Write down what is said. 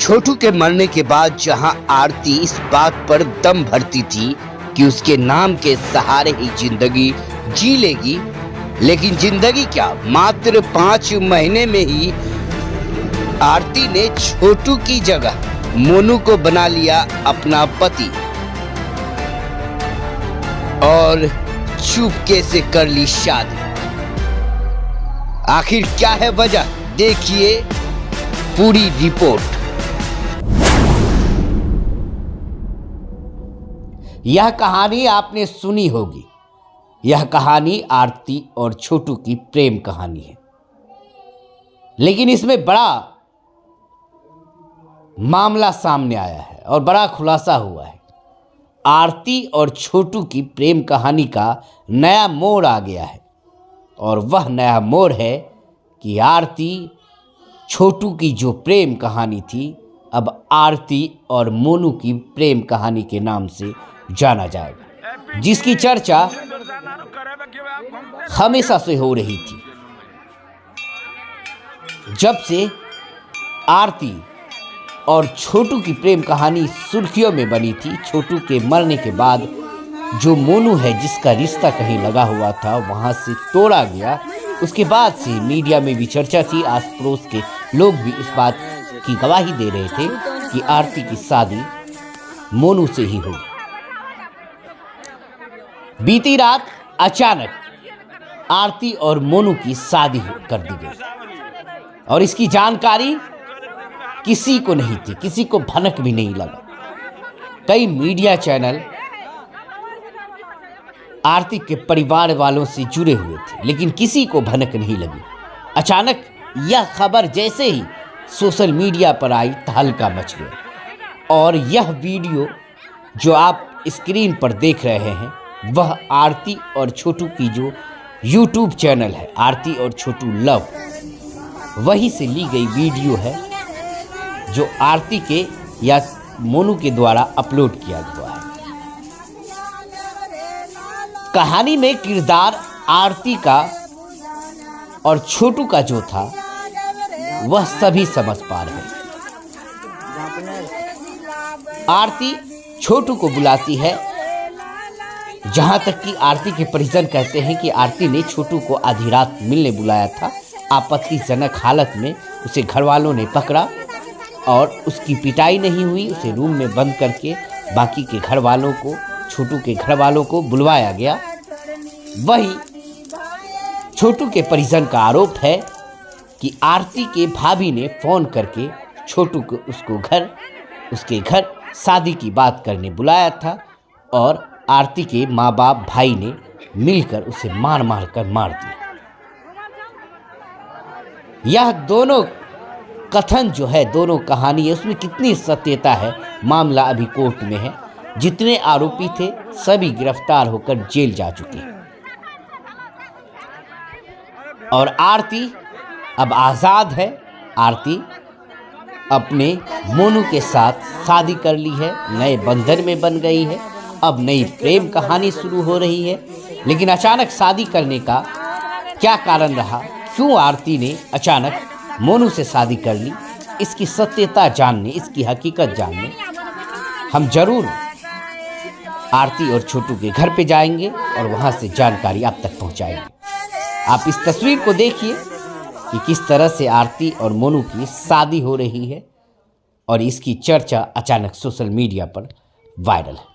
छोटू के मरने के बाद जहां आरती इस बात पर दम भरती थी कि उसके नाम के सहारे ही जिंदगी जी लेगी, लेकिन जिंदगी क्या, मात्र 5 महीने में ही आरती ने छोटू की जगह मोनू को बना लिया अपना पति और चुपके से कर ली शादी। आखिर क्या है वजह, देखिए पूरी रिपोर्ट। यह कहानी आपने सुनी होगी। यह कहानी आरती और छोटू की प्रेम कहानी है, लेकिन इसमें बड़ा मामला सामने आया है और बड़ा खुलासा हुआ है। आरती और छोटू की प्रेम कहानी का नया मोड़ आ गया है और वह नया मोड़ है कि आरती छोटू की जो प्रेम कहानी थी अब आरती और मोनू की प्रेम कहानी के नाम से जाना जाएगा, जिसकी चर्चा हमेशा से हो रही थी। जब से आरती और छोटू की प्रेम कहानी सुर्खियों में बनी थी, छोटू के मरने के बाद जो मोनू है जिसका रिश्ता कहीं लगा हुआ था वहां से तोड़ा गया, उसके बाद से मीडिया में भी चर्चा थी। आस पड़ोस के लोग भी इस बात की गवाही दे रहे थे कि आरती की शादी मोनू से ही होगी। बीती रात अचानक आरती और मोनू की शादी कर दी गई और इसकी जानकारी किसी को नहीं थी, किसी को भनक भी नहीं लगा। कई मीडिया चैनल आरती के परिवार वालों से जुड़े हुए थे, लेकिन किसी को भनक नहीं लगी। अचानक यह खबर जैसे ही सोशल मीडिया पर आई, तहलका मच गया और यह वीडियो जो आप स्क्रीन पर देख रहे हैं वह आरती और छोटू की जो यूट्यूब चैनल है आरती और छोटू लव, वहीं से ली गई वीडियो है जो आरती के या मोनू के द्वारा अपलोड किया हुआ है। कहानी में किरदार आरती का और छोटू का जो था वह सभी समझ पा रहे हैं। आरती छोटू को बुलाती है, जहां तक कि आरती के परिजन कहते हैं कि आरती ने छोटू को आधी रात मिलने बुलाया था। आपत्तिजनक हालत में उसे घर वालों ने पकड़ा और उसकी पिटाई नहीं हुई, उसे रूम में बंद करके बाकी के घर वालों को, छोटू के घर वालों को बुलवाया गया। वहीं छोटू के परिजन का आरोप है कि आरती के भाभी ने फ़ोन करके छोटू को उसके घर शादी की बात करने बुलाया था और आरती के माँ बाप भाई ने मिलकर उसे मार मार कर मार दिया। यह दोनों कथन जो है, दोनों कहानी है, उसमें कितनी सत्यता है मामला अभी कोर्ट में है। जितने आरोपी थे सभी गिरफ्तार होकर जेल जा चुके हैं और आरती अब आज़ाद है। आरती अपने मोनू के साथ शादी कर ली है, नए बंधन में बन गई है। अब नई प्रेम कहानी शुरू हो रही है, लेकिन अचानक शादी करने का क्या कारण रहा, क्यों आरती ने अचानक मोनू से शादी कर ली, इसकी सत्यता जानने, इसकी हकीकत जानने हम जरूर आरती और छोटू के घर पे जाएंगे और वहां से जानकारी आप तक पहुंचाएंगे। आप इस तस्वीर को देखिए कि किस तरह से आरती और मोनू की शादी हो रही है और इसकी चर्चा अचानक सोशल मीडिया पर वायरल है।